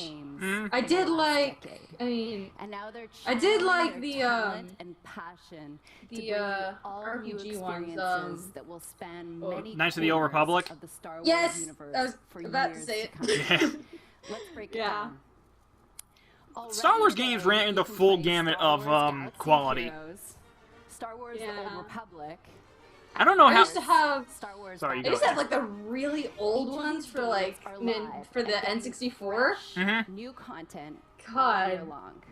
I did like, I did like the RPG ones, that will span many Knights of the Old Republic? of the Star Wars yes, universe I was for about to years say it. come. Let's break it down. Star Wars games ran into full gamut of quality. Star Wars The Old Republic. I don't know how. I used to have. Star Wars. Sorry, you I used to have like the really old ones for like for the N64. New content all God. year long.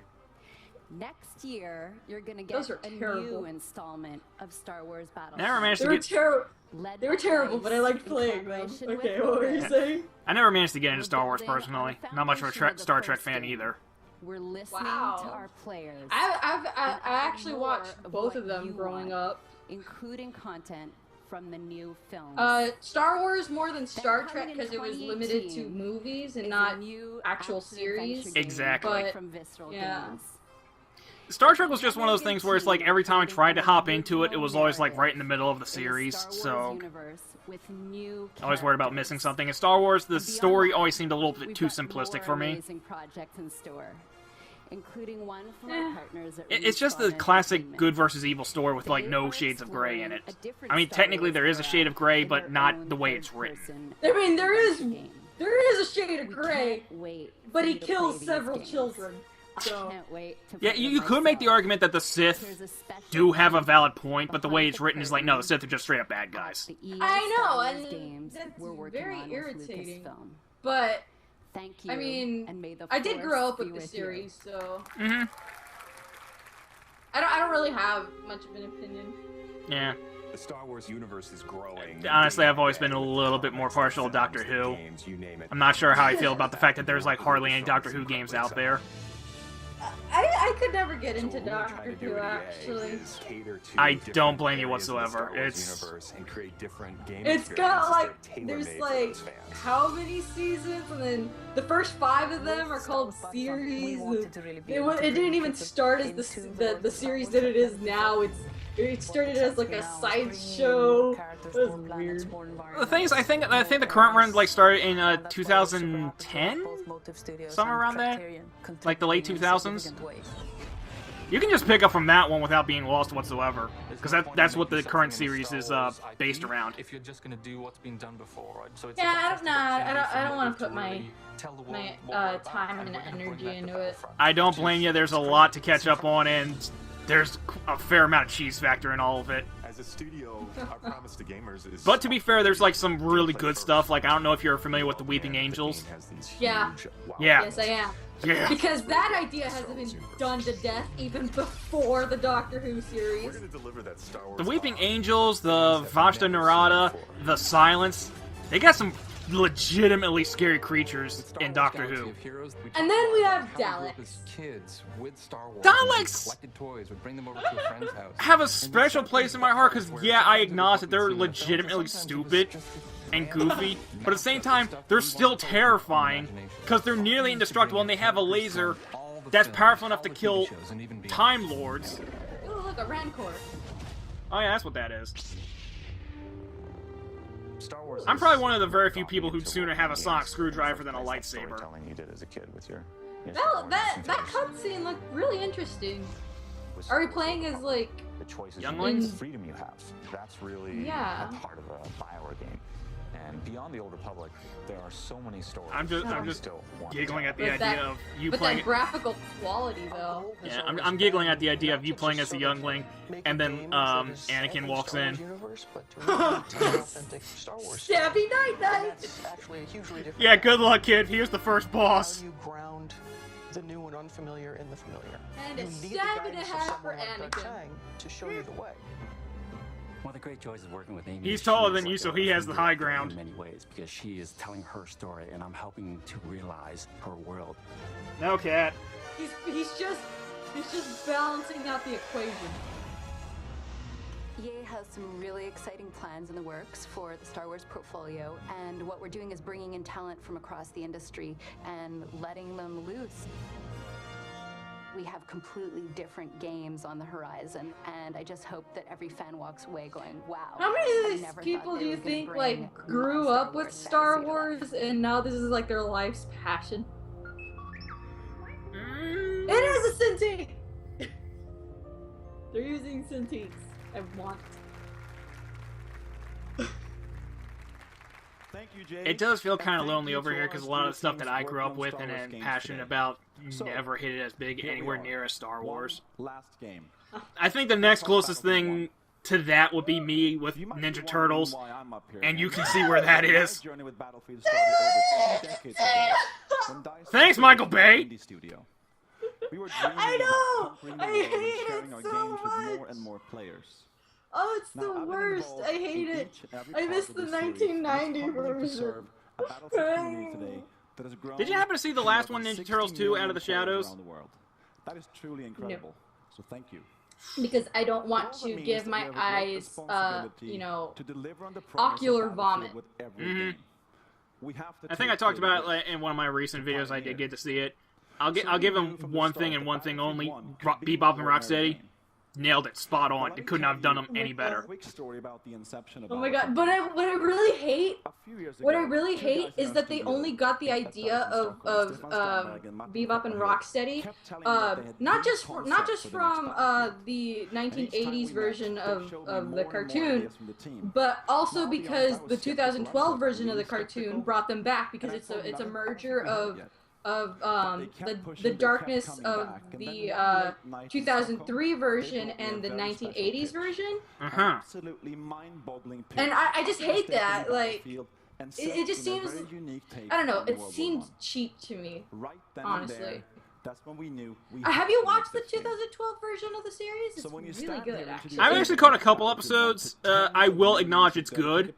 Next year, you're gonna get a new installment of Star Wars Battlefront. Never managed to get. They were terrible, but I liked playing them. Okay, what were you saying? I never managed to get into Star Wars personally. Not much of a Star Trek fan either. We're listening to our players. I actually watched both of them growing up. Including content from the new films. Star Wars more than Star Trek because it was limited to movies and not actual series. Exactly. But, from Visceral yeah. Games. Star Trek was just one of those things where it's like every time I tried to hop into it, it was always like right in the middle of the series, so I always worried about missing something. In Star Wars, the story always seemed a little bit too simplistic for me. Projects in store, including one from our partners at It's just the classic good versus evil story with like no shades of gray in it. I mean, technically there is a shade of gray, but not the way it's written. I mean, there is a shade of gray, but he kills several children. So. Yeah, you could make the argument that the Sith do have a valid point, but the way it's written is like, no, the Sith are just straight up bad guys. I know, and that's very irritating. But, I mean, I did grow up with the series, so... Mm-hmm. I don't really have much of an opinion. Yeah. The Star Wars universe is growing. Honestly, I've always been a little bit more partial to Doctor Who. I'm not sure how I feel about the fact that there's like hardly any Doctor Who games out there. I could never get into Doctor Who, actually. I don't blame you whatsoever. It's got like, there's like, how many seasons? And then the first 5 of them are called series. It didn't even start as the series that it is now. It started as like a sideshow. It was weird. The thing is, I think the current run like started in 2010, somewhere around that, like the late 2000s. You can just pick up from that one without being lost whatsoever, because that's what the current series is based around. If you're just gonna do what's been done before, right? So it's yeah, I don't want to put my time and energy into it. I don't blame you. There's a lot to catch up on, and there's a fair amount of cheese factor in all of it. As a studio, our promise to gamers is... But to be fair, there's like some really good stuff. Like, I don't know if you're familiar with the Weeping Angels. Yeah. Yeah. Yes, I am. Yeah. Because that idea hasn't been done to death even before the Doctor Who series. We're gonna deliver that Star Wars The Weeping Angels, the Vashta Narada, the Silence, they got some legitimately scary creatures in Doctor Who. And then we have Daleks. Daleks have a special place in my heart because, yeah, I acknowledge that they're legitimately stupid and goofy, but at the same time, they're still terrifying because they're nearly indestructible and they have a laser that's powerful enough to kill Time Lords. Oh, look, a Rancor. Oh yeah, that's what that is. Star Wars I'm probably one of the very few people who'd sooner have a sonic screwdriver than a lightsaber. You did as a kid with your That cutscene looked really interesting. Are we playing as like the choices, younglings? The freedom you have. That's really a part of a BioWare game. And beyond the Old Republic, there are so many stories. I'm just giggling at the idea of you playing. But that graphical quality, though. Yeah, I'm giggling at the idea of you playing as a youngling, and then Anakin walks in. Stabby night. Yeah, good luck, kid. Here's the first boss. You ground the new and unfamiliar in the familiar. And a stab and a half for Anakin to show you the way. One of the great joys of working with Amy. He's taller than you, so he has the high ground. In many ways, because she is telling her story, and I'm helping to realize her world. No, Cat. He's just balancing out the equation. EA has some really exciting plans in the works for the Star Wars portfolio, and what we're doing is bringing in talent from across the industry and letting them loose. We have completely different games on the horizon, and I just hope that every fan walks away going, wow. How many of these people do you think like grew up with Star Wars and now this is like their life's passion? It is a Cintiq! They're using Cintiqs. I want it. Thank you, Jay. It does feel kind of lonely over here because a lot of the stuff that I grew up with and am passionate about never hit it as big anywhere near as Star Wars. Last game. I think the next closest thing to that would be me with Ninja Turtles, and you can see where that is. Thanks, Michael Bay! I know! I hate it so much! More and more players. Oh, it's the worst! I hate it! I miss the 1990 version. Did you happen to see the last one, Ninja Turtles 2, Out of the Shadows? That is truly incredible. So thank you. because I don't want to give my eyes, ocular vomit. I think I talked about it in one of my recent videos. I did get to see it. I'll give him one thing and one thing only. Bebop and Rocksteady nailed it, spot on. It could not have done them any better. Oh my god! But what I really hate is that they only got the idea of Bebop and Rocksteady, not just from the 1980s version of the cartoon, but also because the 2012 version of the cartoon brought them back, because it's a merger of the darkness of the 2003 version and the 1980s version. Absolutely mind-boggling. And I just hate that. Like, it just seems, I don't know, it seems cheap to me, honestly. That's when we knew. Have you watched the 2012 version of the series? It's really good, actually. I've actually caught a couple episodes. I will acknowledge it's good,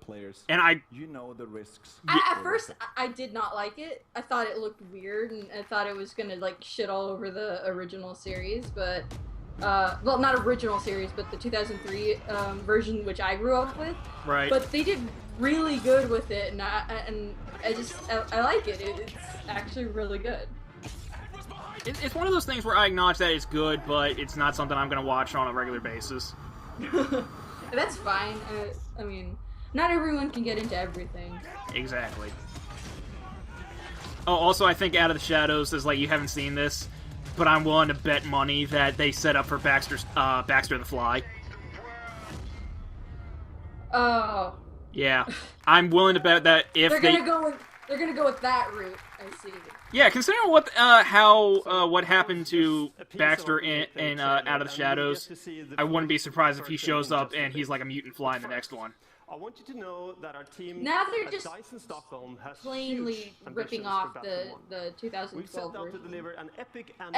and you know the risks. At first, I did not like it. I thought it looked weird, and I thought it was gonna like shit all over the original series. But, well, not original series, but the 2003 version, which I grew up with. Right. But they did really good with it, and I like it. It's actually really good. It's one of those things where I acknowledge that it's good, but it's not something I'm going to watch on a regular basis. That's fine. I mean, not everyone can get into everything. Exactly. Oh, also, I think Out of the Shadows is like, you haven't seen this, but I'm willing to bet money that they set up for Baxter the Fly. Oh. Yeah. I'm willing to bet that if they're gonna go with that route. I see. Yeah, considering what happened to Baxter in Out of the Shadows, I wouldn't be surprised if he shows up and he's like a mutant fly in the next one. I want you to know that our team now they're just Dyson Stockholm has plainly ripping off the 2012 version. To deliver an epic and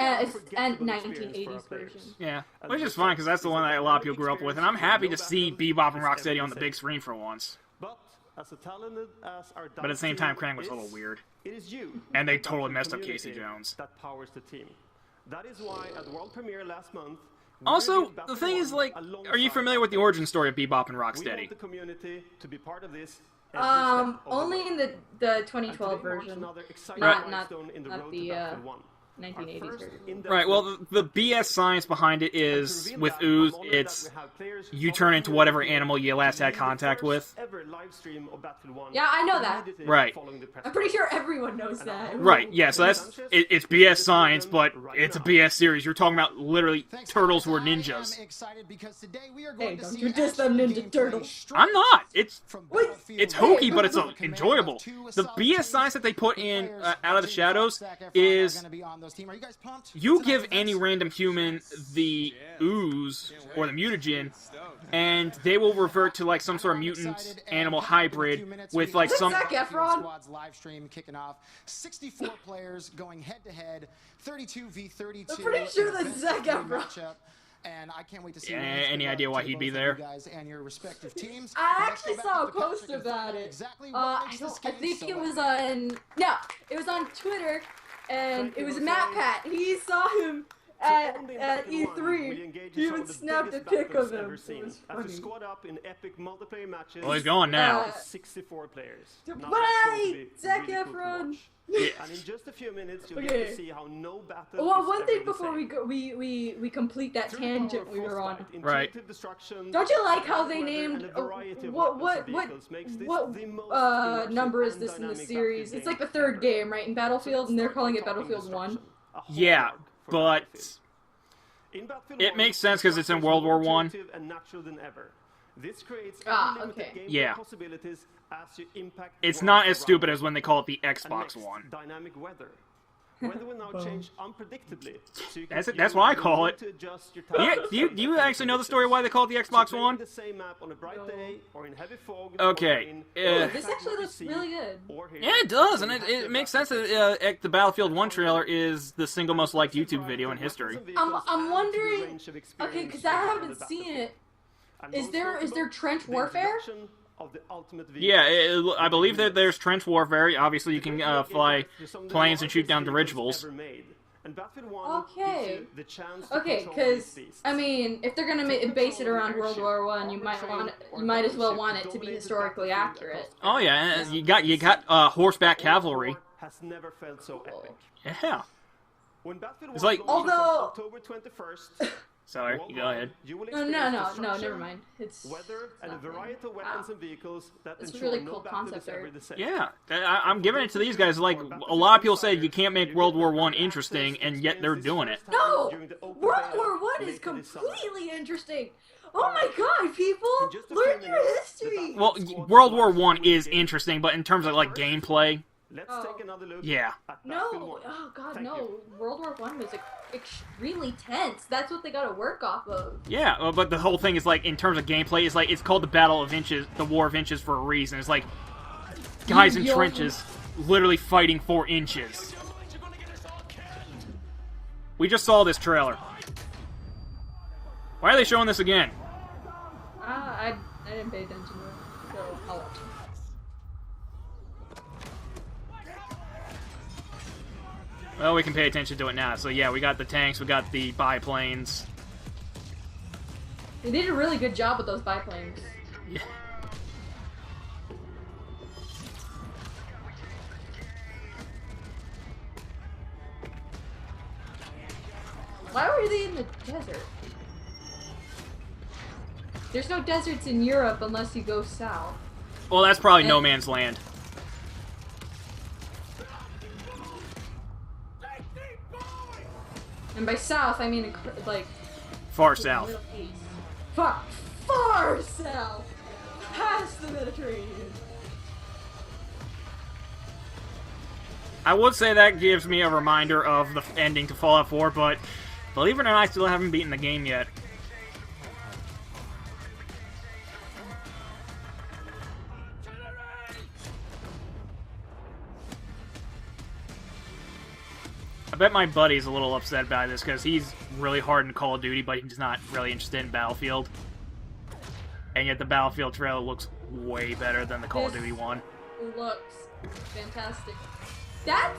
1980s version. Yeah, which is fine because that's the one that a lot of people grew up with, and I'm happy to see Bebop and Rocksteady on the big screen for once. But as talented as our at the same time, Krang was a little weird. It is you and they totally messed up Casey Jones. That powers the team. That is why at the world premiere last month. Also, the thing is, like, are you familiar with the origin story of Bebop and Rocksteady? We want the community to be part of this. Only in the 2012 version, not the 1980s version. Right, well, the BS science behind it is, with Ooze, it's you turn into whatever animal you last had contact with. Yeah, I know that. Right. I'm pretty sure everyone knows that. Right, yeah, so it's BS science, but it's a BS series. You're talking about literally turtles who are ninjas. Hey, don't you diss them Ninja Turtles. I'm not! It's hokey, but it's enjoyable. The BS science that they put in Out of the Shadows is you give any random human the ooze or the mutagen, and they will revert to like some sort of mutant animal hybrid with like some. Zac Efron. Squad's live stream kicking off. 64 players going head to head. 32 v 32. I'm pretty sure that's Zac Efron. And I can't wait to see. Any idea why he'd be there? Guys and your respective teams. I actually saw a post about it. I think it was on Twitter, and it was Matt Pat. He saw him at E3. He even snapped a pic of him. After squad up in epic multiplayer matches. Well, he's gone now. 64 players. Wait, Zac Efron. And in just a few minutes, you'll get to see how no battle. Well, one thing before we complete that tangent we were on. Right. Don't you like how they named what number is this in the series? It's like the third game, right? In Battlefield, and they're calling it Battlefield 1. Yeah, but it makes sense because it's in World War I. This creates yeah. possibilities as you impact. It's not as stupid as when they call it the Xbox One. Dynamic weather. Weather will now change unpredictably. So that's what I call it. Yeah, do you actually know the story why they call it the Xbox One? The same map on a bright day or in heavy fog. Okay. This actually looks really good. Yeah, it does, and it makes sense that the Battlefield 1 trailer is the single most liked YouTube video in history. I'm wondering. Okay, because I haven't seen it. Is there trench warfare? Yeah, I believe that there's trench warfare. Obviously, you can fly planes and shoot down dirigibles. And Battlefield 1 gives you the chance to Okay, control these because beasts. I mean, if they're gonna base it around World War One, you might as well want it to be historically accurate. Oh yeah, and you got horseback cavalry. Has never felt so epic. Yeah. When Battlefield It's 1 like- launches on although- October 21st, Sorry, you go ahead. you will No, experience no, destruction, never mind. weather, and a variety of weapons and vehicles that It's ensure really no cool battle is concept ever art. the same. Yeah, I'm giving it to these guys. Like, a lot of people say you can't make World War I interesting, and yet they're doing it. No! World War One is completely interesting! Oh my god, people! Learn your history! Well, World War I is interesting, but in terms of, like, gameplay, Let's take another look yeah. at No! Battlefield 1. Oh god, Thank no. you. World War One was extremely tense. That's what they gotta work off of. Yeah, but the whole thing is, like, in terms of gameplay, it's like, it's called the Battle of Inches, the War of Inches for a reason. It's like, guys in trenches literally fighting for inches. We just saw this trailer. Why are they showing this again? I didn't pay attention to it, so I'll watch it. Well, we can pay attention to it now. So yeah, we got the tanks, we got the biplanes. They did a really good job with those biplanes. Yeah. Why were they in the desert? There's no deserts in Europe unless you go south. Well, that's probably no man's land. And by south, I mean like Far south. Middle East. Far south, past the Mediterranean. I would say that gives me a reminder of the ending to Fallout 4, but believe it or not, I still haven't beaten the game yet. I bet my buddy's a little upset by this because he's really hard in Call of Duty, but he's not really interested in Battlefield. And yet the Battlefield trailer looks way better than the Call of Duty one. Looks fantastic. That's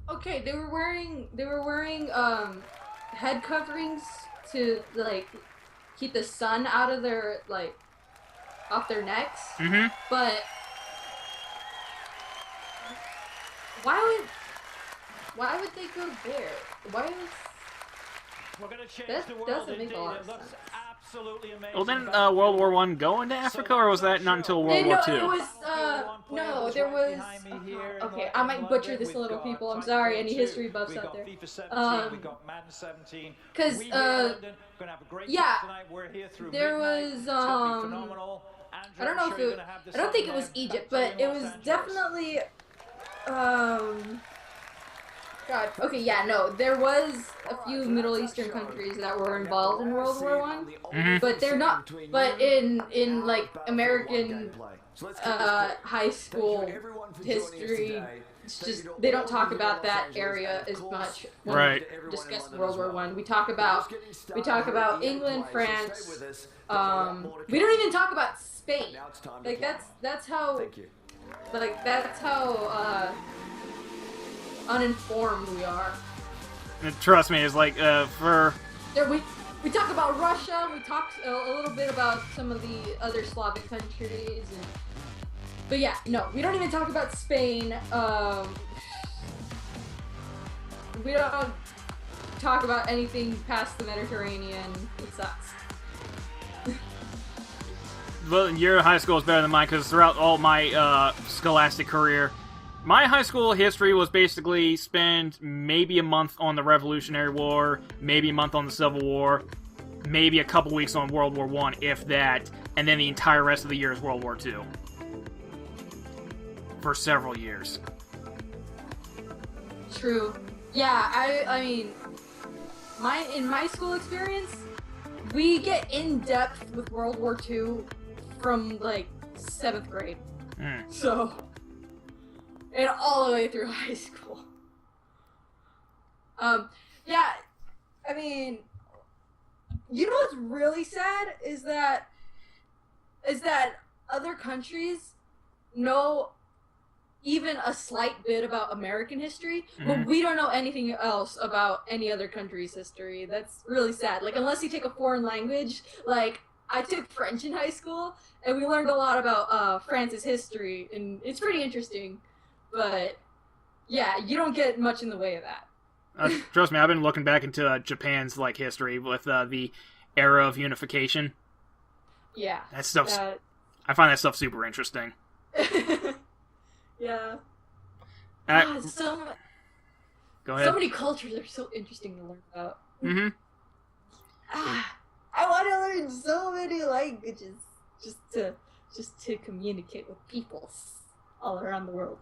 okay. They were wearing head coverings to like keep the sun out of their off their necks. Mm-hmm. But why would they go there? Why was We're gonna change that the world doesn't make indeed. a lot It of looks sense. absolutely amazing. Well, didn't World War I go into Africa, or was that not until World War II? It was no, there was okay, I might butcher this a little, people. I'm sorry, any history buffs out there. We got Madden 17. Cause yeah, there was I don't know if it, I don't think it was Egypt, but it was definitely God. Okay, yeah, no, there was a few Middle Eastern countries that were involved in World War One, but they're not. But in like American high school history, it's just they don't talk about that area as much when we discuss World War One. We talk about England, France. We don't even talk about Spain. Like that's how. Like that's how uninformed we are. And trust me, it's like for There we talk about Russia. We talk a little bit about some of the other Slavic countries, but yeah, no, we don't even talk about Spain. We don't talk about anything past the Mediterranean. It sucks. well, your high school is better than mine because throughout all my scholastic career, my high school history was basically spend maybe a month on the Revolutionary War, maybe a month on the Civil War, maybe a couple weeks on World War I, if that, and then the entire rest of the year is World War II. For several years. True. Yeah, I mean, in my school experience, we get in depth with World War II from like 7th grade. So, and all the way through high school. Yeah, I mean, you know what's really sad is that other countries know even a slight bit about American history, but Mhm. we don't know anything else about any other country's history. That's really sad. Like, unless you take a foreign language, like, I took French in high school, and we learned a lot about France's history, and it's pretty interesting. But, yeah, you don't get much in the way of that. Trust me, I've been looking back into Japan's like history with the era of unification. Yeah. That stuff's... I find that stuff super interesting. Yeah. Go ahead. So many cultures are so interesting to learn about. Mm-hmm. I want to learn so many languages just to communicate with people all around the world.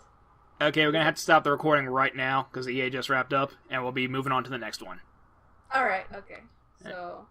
Okay, we're gonna have to stop the recording right now because the EA just wrapped up, and we'll be moving on to the next one. All right. Okay. So.